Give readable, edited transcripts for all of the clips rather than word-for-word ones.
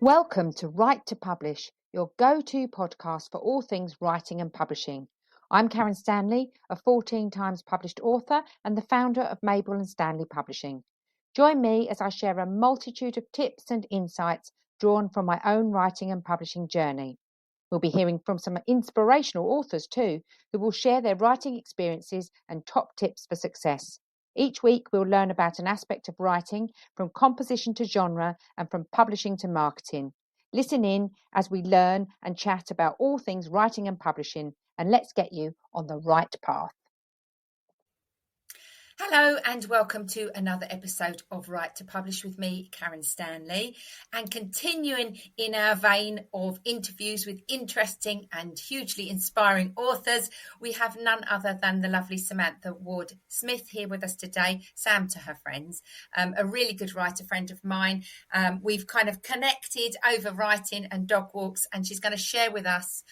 Welcome to Write to Publish, your go-to podcast for all things writing and publishing. I'm Karen Stanley, a 14 times published author and the founder of Mabel and Stanley Publishing. Join me as I share a multitude of tips and insights drawn from my own writing and publishing journey. We'll be hearing from some inspirational authors too, who will share their writing experiences and top tips for success. Each week, we'll learn about an aspect of writing, from composition to genre and from publishing to marketing. Listen in as we learn and chat about all things writing and publishing, and let's get you on the right path. Hello and welcome to another episode of Write to Publish with me, Karen Stanley, and continuing in our vein of interviews with interesting and hugely inspiring authors, we have none other than the lovely Samantha Ward-Smith here with us today, Sam to her friends, a really good writer friend of mine. We've kind of connected over writing and dog walks, and she's going to share with us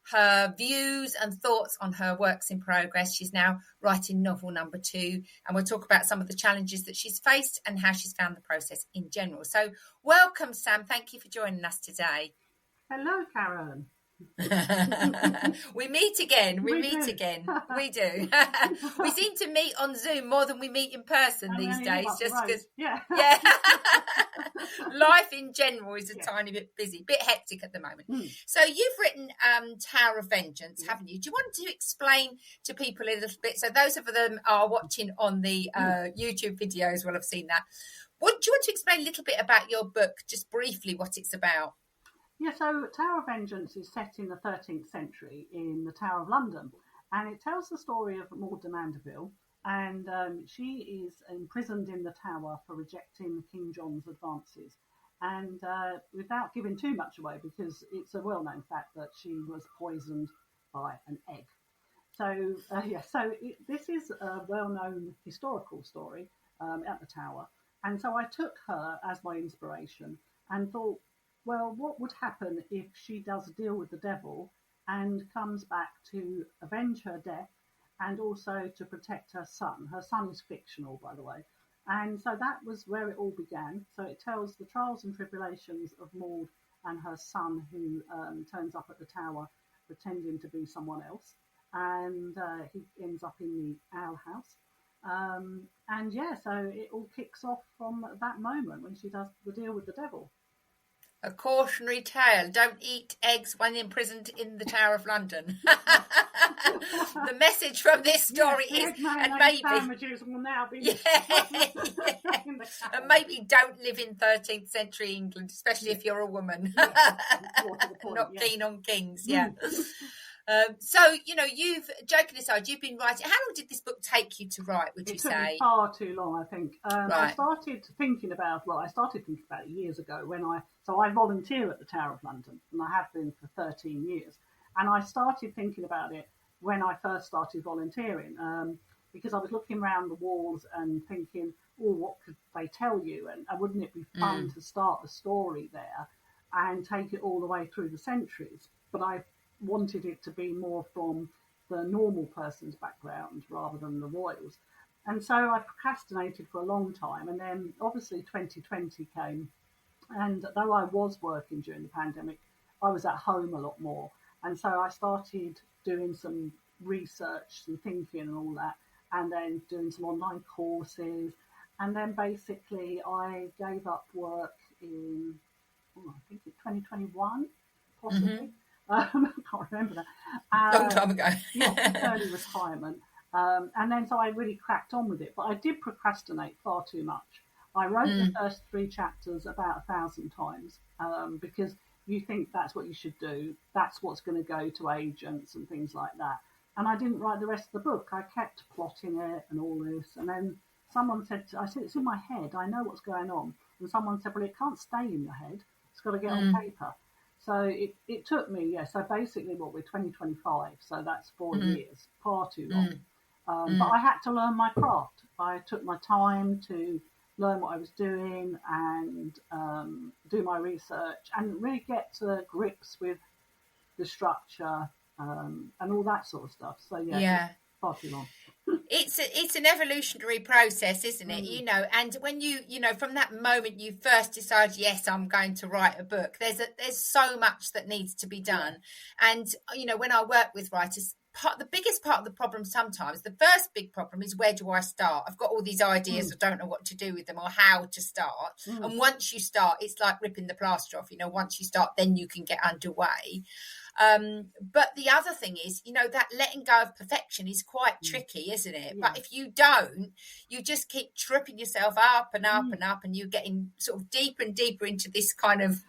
her views and thoughts on her works in progress. She's now writing novel number 2, and we'll talk about some of the challenges that she's faced and how she's found the process in general. So welcome, Sam. Thank you for joining us today. Hello, Karen. We meet again. We do. We do. We seem to meet on Zoom more than we meet in person these days, just because. Yeah. Life in general is a tiny bit busy, bit hectic at the moment. So you've written Tower of Vengeance, haven't you? Do you want to explain to people a little bit? So those of them are watching on the YouTube videos will have seen that. Do you want to explain a little bit about your book, just briefly, what it's about? Yeah, so Tower of Vengeance is set in the 13th century in the Tower of London, and it tells the story of Maud de Mandeville, and she is imprisoned in the tower for rejecting King John's advances. And without giving too much away, because it's a well-known fact that she was poisoned by an egg. So, this is a well-known historical story at the tower. And so I took her as my inspiration and thought, well, what would happen if she does deal with the devil and comes back to avenge her death and also to protect her son? Her son is fictional, by the way. And so that was where it all began. So it tells the trials and tribulations of Maud and her son, who turns up at the tower pretending to be someone else. And he ends up in the ale house. So it all kicks off from that moment when she does the deal with the devil. A cautionary tale. Don't eat eggs when imprisoned in the Tower of London. The message from this story is, and maybe sandwiches will now be and maybe don't live in 13th century England, especially if you're a woman. Not keen on kings. So, you've, joking aside, you've been writing. How long did this book take you to write, would you say? It took me far too long, I think. I started thinking about it years ago so I volunteer at the Tower of London, and I have been for 13 years. And I started thinking about it when I first started volunteering, because I was looking around the walls and thinking, what could they tell you? And wouldn't it be fun to start a story there and take it all the way through the centuries? But I wanted it to be more from the normal person's background rather than the royals. And so I procrastinated for a long time. And then obviously 2020 came. And though I was working during the pandemic, I was at home a lot more. And so I started doing some research and thinking and all that, and then doing some online courses. And then basically I gave up work in, I think it's 2021, possibly. I can't remember that. Long time ago. Early retirement. And then so I really cracked on with it. But I did procrastinate far too much. I wrote the first 3 chapters about 1,000 times because you think that's what you should do. That's what's going to go to agents and things like that. And I didn't write the rest of the book. I kept plotting it and all this. And then someone said, I said, it's in my head. I know what's going on. And someone said, well, it can't stay in your head. It's got to get on paper. So it took me, so basically we're 2025, so that's 4 years, far too long. But I had to learn my craft. I took my time to learn what I was doing and do my research and really get to grips with the structure and all that sort of stuff. So far too long. It's an evolutionary process, isn't it? You know, and when you know, from that moment you first decide, yes, I'm going to write a book, there's so much that needs to be done. And you know, when I work with writers, the biggest part of the problem, sometimes the first big problem, is, where do I start? I've got all these ideas, I don't know what to do with them or how to start. And once you start, it's like ripping the plaster off. You know, once you start, then you can get underway. But the other thing is, you know, that letting go of perfection is quite tricky, isn't it? But if you don't, you just keep tripping yourself up and up and up, and you're getting sort of deeper and deeper into this kind of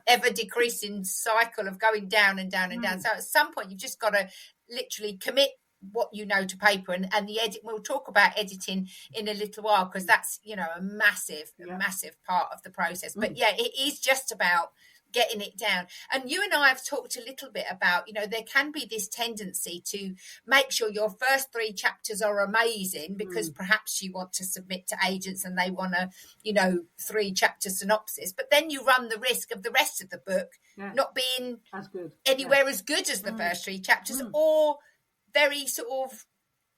ever decreasing cycle of going down and down and down. So at some point, you've just got to literally commit what you know to paper, and the edit. We'll talk about editing in a little while, because that's, you know, a massive part of the process. But yeah, it is just about getting it down. And you and I have talked a little bit about, you know, there can be this tendency to make sure your first 3 chapters are amazing, because perhaps you want to submit to agents and they want a, you know, 3 chapter synopsis, but then you run the risk of the rest of the book not being as good, anywhere as good as the first 3 chapters, or very sort of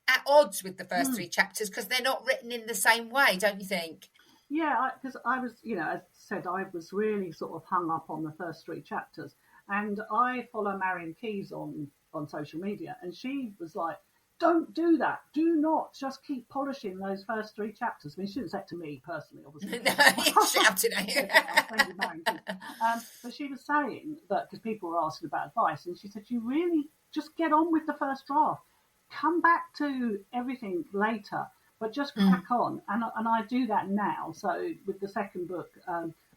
at odds with the first 3 chapters, because they're not written in the same way, don't you think? Yeah, because I was, you know, as I said, I was really sort of hung up on the first 3 chapters. And I follow Marion Keyes on social media, and she was like, don't do that. Do not. Just keep polishing those first 3 chapters. I mean, she didn't say it to me personally, obviously. No, shouted at you. But she was saying that, because people were asking about advice, and she said, you really just get on with the first draft. Come back to everything later, but just crack on. And I do that now. So with the second book,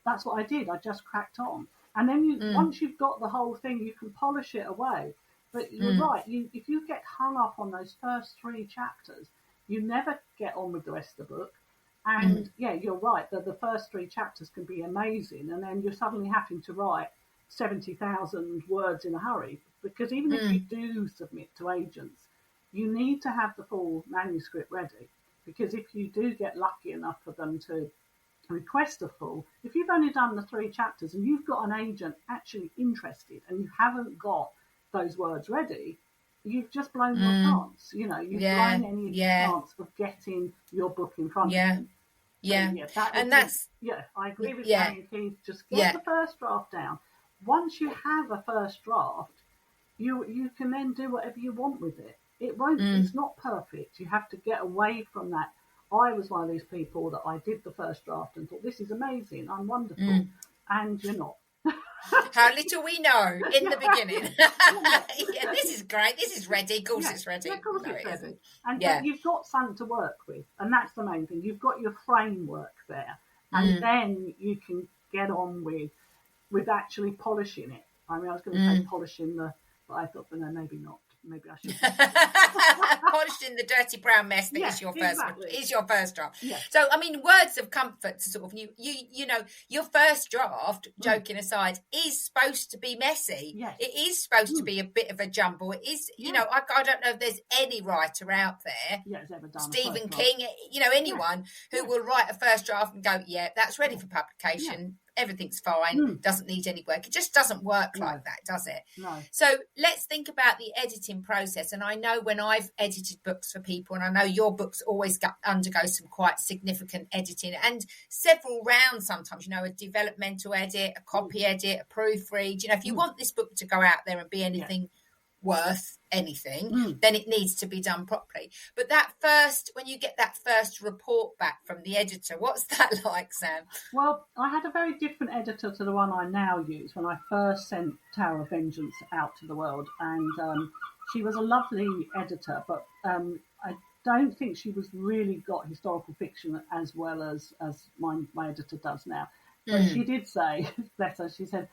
that's what I did. I just cracked on. And then once you've got the whole thing, you can polish it away. But you're right. If you get hung up on those first 3 chapters, you never get on with the rest of the book. And yeah, you're right. The first 3 chapters can be amazing. And then you're suddenly having to write 70,000 words in a hurry. Because even if you do submit to agents, you need to have the full manuscript ready. Because if you do get lucky enough for them to request a full, if you've only done the 3 chapters and you've got an agent actually interested and you haven't got those words ready, you've just blown your chance. You know, you've blown any chance of getting your book in front of them. I agree with Marion Keyes. Just get the first draft down. Once you have a first draft, you can then do whatever you want with it. It won't. It's not perfect. You have to get away from that. I was one of these people that I did the first draft and thought, this is amazing, I'm wonderful, and you're not. How little we know in the beginning. This is great. This is ready. Of course it's ready. Of course it's ready. And but you've got something to work with, and that's the main thing. You've got your framework there, and then you can get on with actually polishing it. I mean, I was going to say polishing but I thought, no, maybe not. Maybe I should. Polished in the dirty brown mess that is your first draft. Yeah. So, I mean, words of comfort to sort of you know, your first draft, joking aside, is supposed to be messy. Yes. It is supposed to be a bit of a jumble. It is, you know, I don't know if there's any writer out there, who's ever done Stephen King, you know, anyone who will write a first draft and go, that's ready for publication. Yeah. Everything's fine, doesn't need any work. It just doesn't work like that, does it? No. So let's think about the editing process. And I know when I've edited books for people, and I know your books always undergo some quite significant editing and several rounds sometimes, you know, a developmental edit, a copy edit, a proofread. You know, if you want this book to go out there and be anything worth anything, then it needs to be done properly. But that first, when you get that first report back from the editor, what's that like, Sam? Well, I had a very different editor to the one I now use when I first sent Tower of Vengeance out to the world, and she was a lovely editor, but I don't think she was really got historical fiction as well as my editor does now. But she did say, bless her, she said,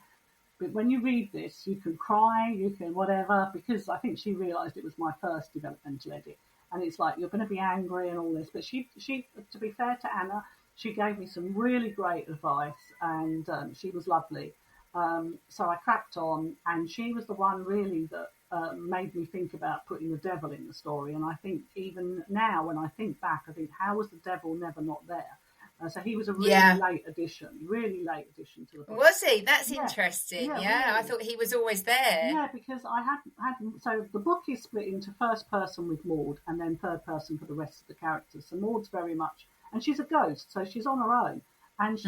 but when you read this, you can cry, you can whatever, because I think she realised it was my first developmental edit. And it's like, you're going to be angry and all this. But she, to be fair to Anna, she gave me some really great advice, and she was lovely. So I cracked on, and she was the one really that made me think about putting the devil in the story. And I think even now, when I think back, I think, how was the devil never not there? And so he was a really late addition to the book. Was he? That's interesting. Yeah, really. I thought he was always there. Yeah, because I hadn't. So the book is split into first person with Maud and then third person for the rest of the characters. So Maud's very much, and she's a ghost, so she's on her own. And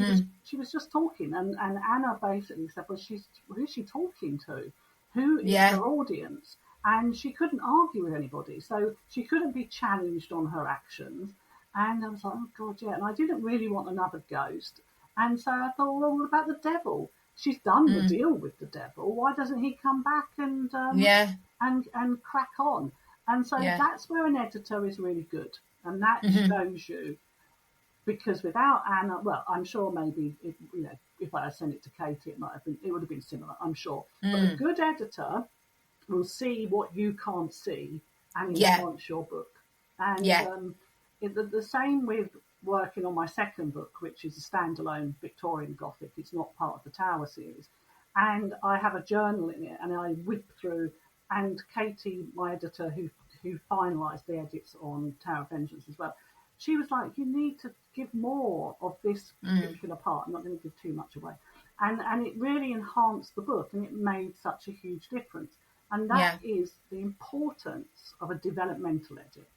she was just talking, and Anna basically said, well, who's she talking to? Who is her audience? And she couldn't argue with anybody, so she couldn't be challenged on her actions. And I was like, oh, God, yeah. And I didn't really want another ghost. And so I thought, well, what about the devil? She's done the deal with the devil. Why doesn't he come back and crack on? And so that's where an editor is really good. And that shows you, because without Anna, well, I'm sure maybe, if I sent it to Katie, it would have been similar, I'm sure. But a good editor will see what you can't see and enhance your book. And the same with working on my second book, which is a standalone Victorian Gothic. It's not part of the Tower series. And I have a journal in it, and I whip through. And Katie, my editor, who finalised the edits on Tower of Vengeance as well, she was like, you need to give more of this particular part. I'm not going to give too much away. And it really enhanced the book, and it made such a huge difference. And that is the importance of a developmental edit.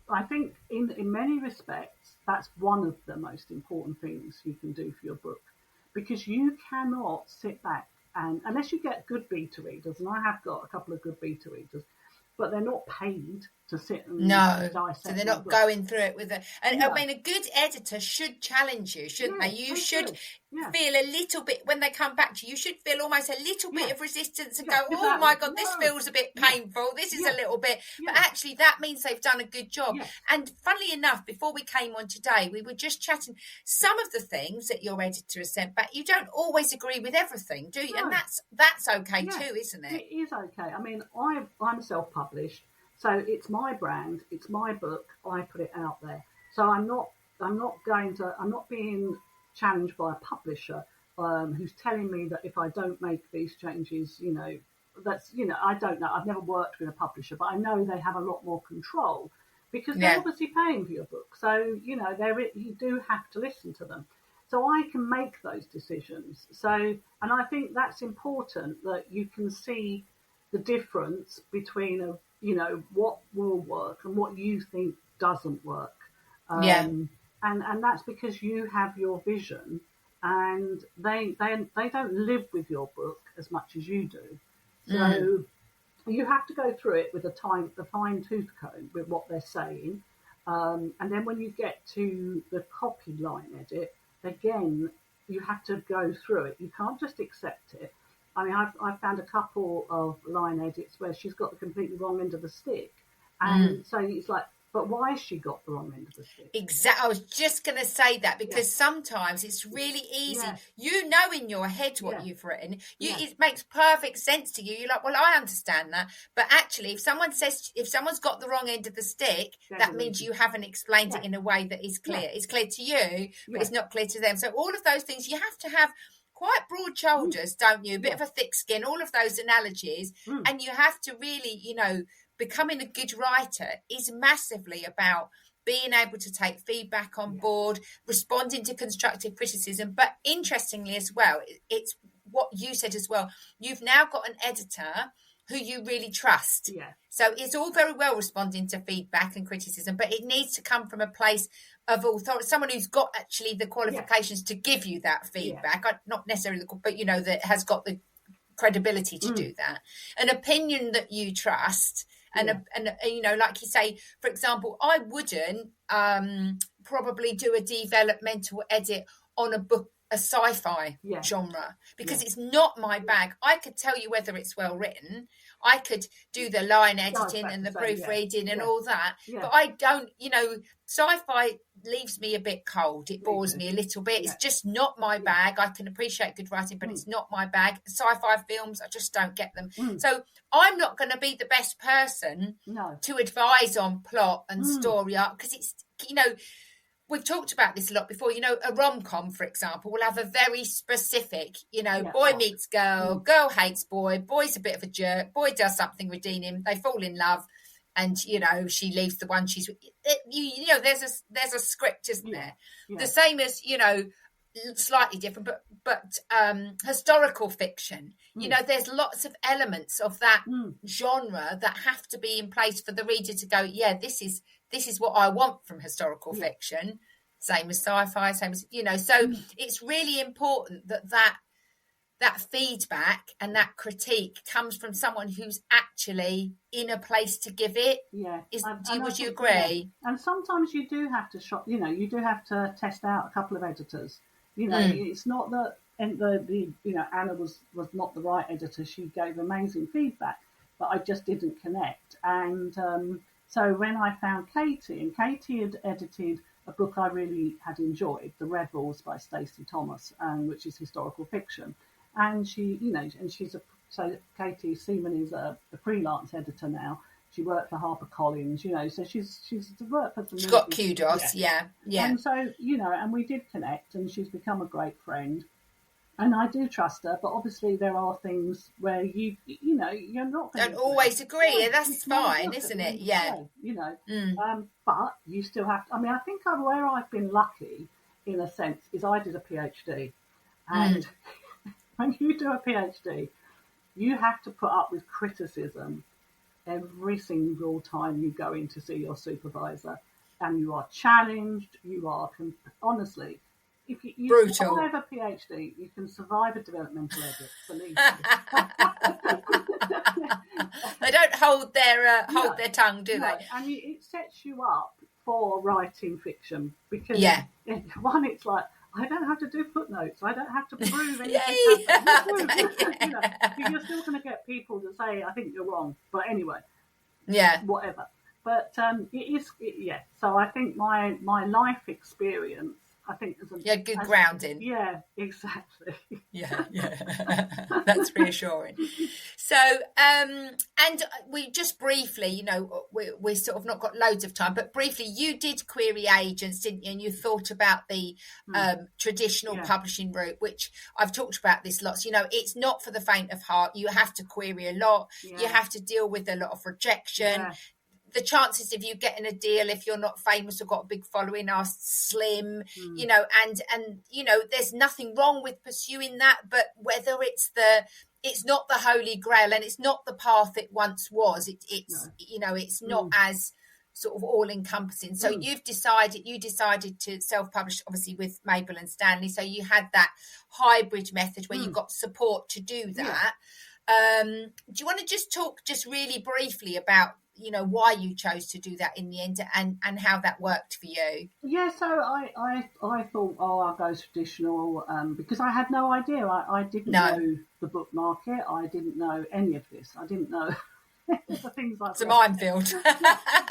I think in many respects, that's one of the most important things you can do for your book, because you cannot sit back and, unless you get good beta readers, and I have got a couple of good beta readers, but they're not paid to sit and dissect. So they're not going through it with it. And I mean, a good editor should challenge you, shouldn't they? You should feel a little bit, when they come back to you, you should feel almost a little bit of resistance and go, oh my God, this feels a bit painful. This is a little bit, but actually that means they've done a good job. And funnily enough, before we came on today, we were just chatting, some of the things that your editor has sent back, you don't always agree with everything, do you? And that's okay too, isn't it? It is okay. I mean, I'm self-published. So it's my brand, it's my book, I put it out there. So I'm not being challenged by a publisher who's telling me that if I don't make these changes, I don't know. I've never worked with a publisher, but I know they have a lot more control because they're obviously paying for your book. So, you do have to listen to them. So I can make those decisions. So, and I think that's important, that you can see the difference between what will work and what you think doesn't work. And that's because you have your vision, and they don't live with your book as much as you do. So you have to go through it with a fine-tooth comb with what they're saying. And then when you get to the copy line edit, again, you have to go through it. You can't just accept it. I mean, I've found a couple of line edits where she's got the completely wrong end of the stick. And so it's like, but why has she got the wrong end of the stick? Exactly. I was just going to say that, because sometimes it's really easy. You know in your head what you've written. It makes perfect sense to you. You're like, well, I understand that. But actually, if someone's got the wrong end of the stick, that means you haven't explained it in a way that is clear. It's clear to you, but it's not clear to them. So all of those things, you have to have quite broad shoulders, don't you? A bit of a thick skin, all of those analogies. And you have to really, becoming a good writer is massively about being able to take feedback on board, responding to constructive criticism. But interestingly as well, it's what you said as well. You've now got an editor who you really trust. So it's all very well responding to feedback and criticism, but it needs to come from a place of authority, someone who's got actually the qualifications to give you that feedback, not necessarily, but that has got the credibility to do that. An opinion that you trust. And like you say, for example, I wouldn't probably do a developmental edit on a book, a sci-fi genre, because it's not my bag. I could tell you whether it's well written. I could do the line editing and the proofreading and all that. But I don't, sci-fi leaves me a bit cold. It bores me a little bit. It's just not my bag. I can appreciate good writing, but it's not my bag. Sci-fi films, I just don't get them. So I'm not going to be the best person to advise on plot and story arc, because it's, we've talked about this a lot before. A rom-com, for example, will have a very specific, boy meets girl, girl hates boy, boy's a bit of a jerk, boy does something redeeming, they fall in love, and you know she leaves the one she's you know there's a script, isn't there? The same as, you know, slightly different, but historical fiction, you know, there's lots of elements of that genre that have to be in place for the reader to go, yeah, this is what I want from historical fiction. Same as sci-fi, same as, you know, so it's really important that feedback and that critique comes from someone who's actually in a place to give it. Would you agree? And sometimes you do have to you do have to test out a couple of editors. You know, it's not that the you know, Anna was not the right editor. She gave amazing feedback, but I just didn't connect. And so when I found Katie, and Katie had edited a book I really had enjoyed, The Rebels by Stacey Thomas, which is historical fiction. And she, you know, and so Katie Seaman is a freelance editor now. She worked for HarperCollins, you know, so she's worked for some. She's got kudos, yeah. And so, you know, and we did connect, and she's become a great friend. And I do trust her, but obviously there are things where you know, you're not going don't always agree. Yeah, that's fine, isn't it? Yeah. You know, but you still have to. I mean, I think where I've been lucky, in a sense, is I did a PhD, and when you do a PhD, you have to put up with criticism every single time you go in to see your supervisor, and you are challenged. You are honestly, if you survive a PhD, you can survive a developmental edit. Believe me. They don't hold their tongue, do they? And it sets you up for writing fiction because one, it's like, I don't have to do footnotes. I don't have to prove anything. You know, you're still going to get people to say, I think you're wrong. But anyway, whatever. But it is. So I think my life experience, I think, is good grounding. Yeah, exactly. Yeah. That's reassuring. So, and we just briefly, you know, we sort of not got loads of time, but briefly, you did query agents, didn't you? And you thought about the traditional publishing route, which I've talked about this lots. You know, it's not for the faint of heart. You have to query a lot. You have to deal with a lot of rejection. The chances of you getting a deal if you're not famous or got a big following are slim, you know, and you know, there's nothing wrong with pursuing that, but whether it's not the holy grail, and it's not the path it once was. It's you know, it's not as sort of all encompassing. So you decided to self-publish, obviously, with Mabel and Stanley. So you had that hybrid method where you got support to do that. Do you want to just talk just really briefly about, you know, why you chose to do that in the end, and how that worked for you? Yeah, so I thought, I'll go traditional, because I had no idea. I didn't know the book market. I didn't know any of this. I didn't know the things like that. It's a minefield.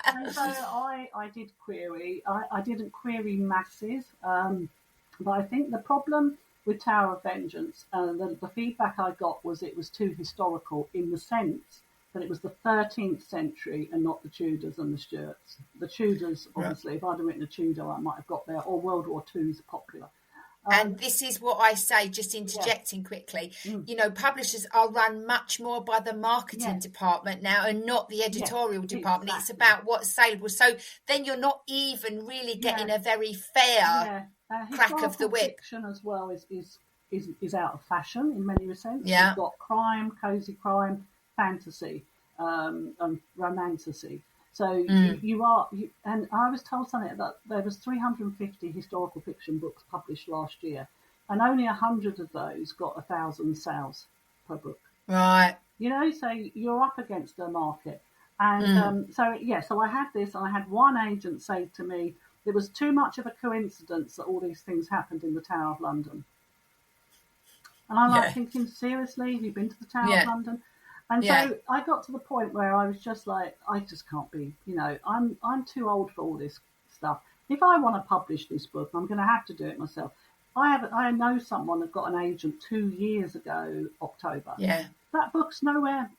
And so I did query. I didn't query masses, but I think the problem with Tower of Vengeance, the feedback I got was it was too historical, in the sense that it was the 13th century and not the Tudors and the Stuarts. The Tudors, obviously, if I'd have written a Tudor, I might have got there, or World War II's popular. And this is what I say, just interjecting quickly, you know, publishers are run much more by the marketing department now, and not the editorial department. Exactly. It's about what's saleable. So then you're not even really getting a very fair crack of the whip. Fiction as well is out of fashion in many respects. Yeah. You've got crime, cozy crime, fantasy, and romantasy. So and I was told something that there was 350 historical fiction books published last year, and only 100 of those got 1,000 sales per book. Right. You know, so you're up against a market. And so I had this. I had one agent say to me, it was too much of a coincidence that all these things happened in the Tower of London. And I'm like thinking, seriously, have you been to the Tower of London? And so I got to the point where I was just like, I just can't be, you know, I'm too old for all this stuff. If I want to publish this book, I'm going to have to do it myself. I know someone that got an agent 2 years ago, October. Yeah. That book's nowhere.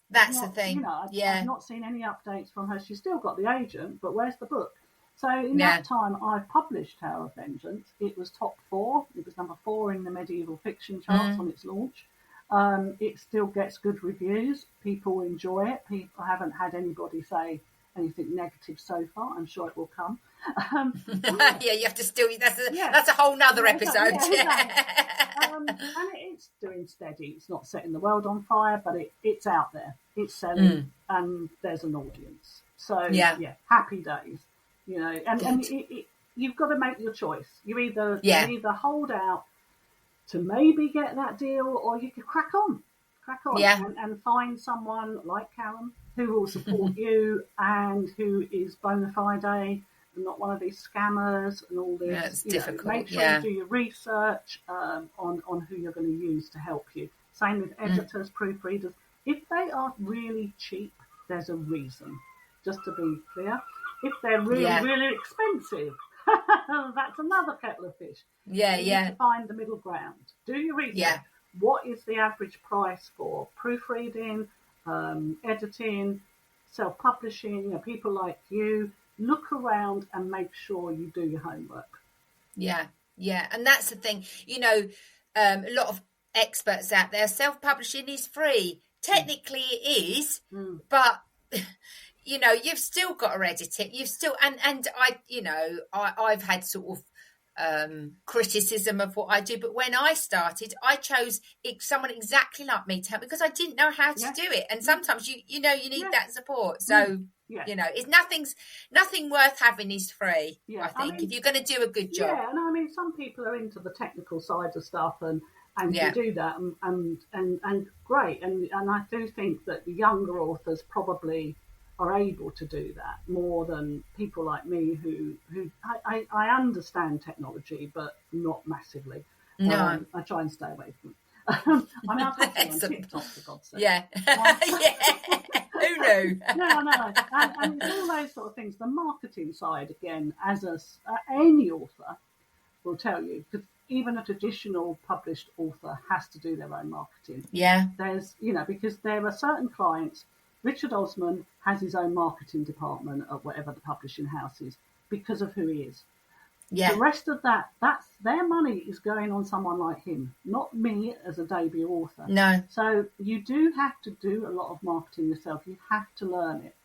That's the thing. You know, I've not seen any updates from her. She's still got the agent, but where's the book? So in that time, I published Tower of Vengeance. It was top 4. It was number 4 in the medieval fiction charts on its launch. It still gets good reviews. People enjoy it. I haven't had anybody say anything negative so far. I'm sure it will come. Yeah, you have to still. That's a whole nother episode. And it's doing steady. It's not setting the world on fire, but it's out there. It's selling, and there's an audience. So happy days. And you've got to make your choice. You either hold out to maybe get that deal, or you could crack on and find someone like Karen who will support you and who is bona fide and not one of these scammers and all this. It's difficult. Make sure you do your research on who you're going to use to help you. Same with editors, proofreaders. If they are really cheap, there's a reason. Just to be clear, if they're really expensive, that's another kettle of fish. You need to find the middle ground. Do your research. Yeah. What is the average price for proofreading, editing, self-publishing? People like you, look around and make sure you do your homework. Yeah, and that's the thing. A lot of experts out there, self-publishing is free. Technically, it is, but you've still got to edit it. You've still and I've had sort of criticism of what I do, but when I started, I chose someone exactly like me to help because I didn't know how to do it. And sometimes you need that support. So it's nothing worth having is free. I think if you're going to do a good job. Yeah, and I mean, some people are into the technical side of stuff and you do that and great. And I do think that the younger authors probably are able to do that more than people like me who I understand technology, but not massively. No. I try and stay away from it. I'm out on TikTok, for God's sake. Yeah. Who knew? No. And all those sort of things. The marketing side, again, as any author will tell you, because even a traditional published author has to do their own marketing. Yeah. There's, because there are certain clients. Richard Osman has his own marketing department at whatever the publishing house is because of who he is. Yeah. The rest of that's their money is going on someone like him, not me as a debut author. No. So you do have to do a lot of marketing yourself. You have to learn it.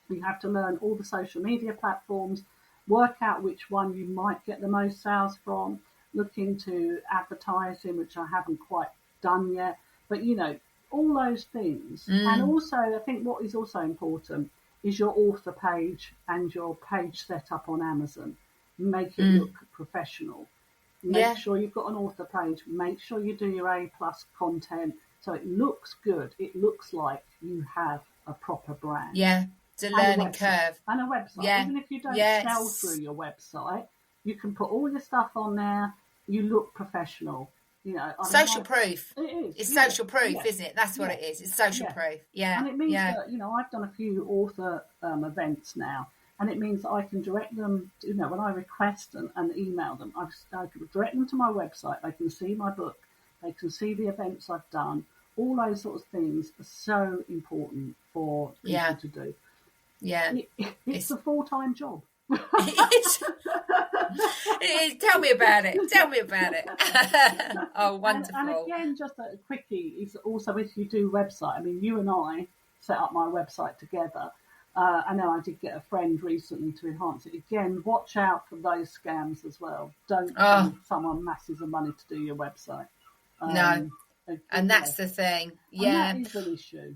You have to learn all the social media platforms, work out which one you might get the most sales from, look into advertising, which I haven't quite done yet. But, all those things. And also, I think what is also important is your author page and your page set up on Amazon. Make it look professional. Make sure you've got an author page. Make sure you do your A+ content so it looks good. It looks like you have a proper brand. Yeah, it's a learning curve. And a website. Yeah. Even if you don't sell through your website, you can put all your stuff on there. You look professional. Social proof. It is. It's social proof, isn't it? That's what it is. It's social proof. Yeah. And it means that, I've done a few author events now, and it means that I can direct them, when I request and email them, I can direct them to my website. They can see my book. They can see the events I've done. All those sorts of things are so important for people to do. Yeah. It's a full-time job. Tell me about it. Oh, wonderful. And again, just a quickie is also if you do website. I mean, you and I set up my website together. I know I did get a friend recently to enhance it. Again, watch out for those scams as well. Don't pay someone masses of money to do your website. No, and that's the thing. Yeah, and that is an issue.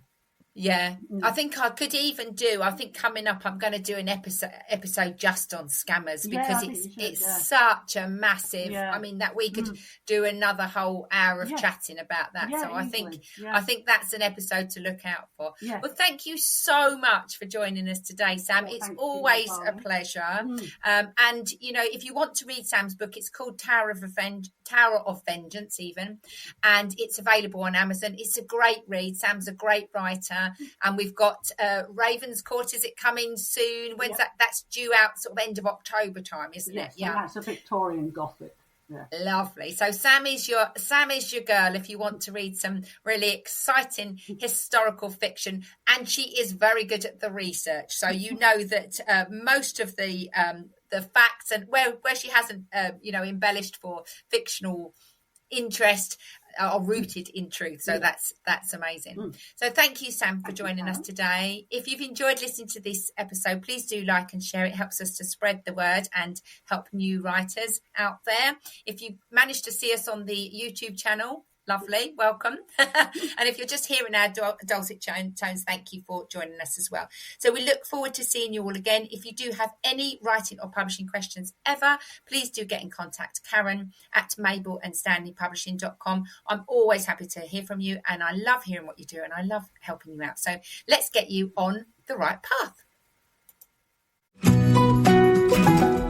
Yeah, I think I could even I think coming up I'm going to do an episode just on scammers because it's such a massive, I mean that we could do another whole hour of chatting about that. So I think that's an episode to look out for. Well, thank you so much for joining us today, Sam. It's always a pleasure. And if you want to read Sam's book, it's called Tower of Vengeance even, and it's available on Amazon. It's a great read. Sam's a great writer. And we've got Ravenscourt. Is it coming soon? When's that? That's due out sort of end of October time, isn't it? Yeah, that's a Victorian Gothic. Yeah. Lovely. So Sam is your girl if you want to read some really exciting historical fiction, and she is very good at the research. So that most of the facts and where she hasn't embellished for fictional interest, are rooted in truth. So that's amazing. So thank you, Sam, for joining us today. If you've enjoyed listening to this episode, please do like and share. It helps us to spread the word and help new writers out there. If you managed to see us on the YouTube channel, lovely, welcome. And if you're just hearing our dulcet tones, thank you for joining us as well. So we look forward to seeing you all again. If you do have any writing or publishing questions ever, please do get in contact. Karen at mabelandstanleypublishing.com. I'm always happy to hear from you, and I love hearing what you do, and I love helping you out. So let's get you on the right path.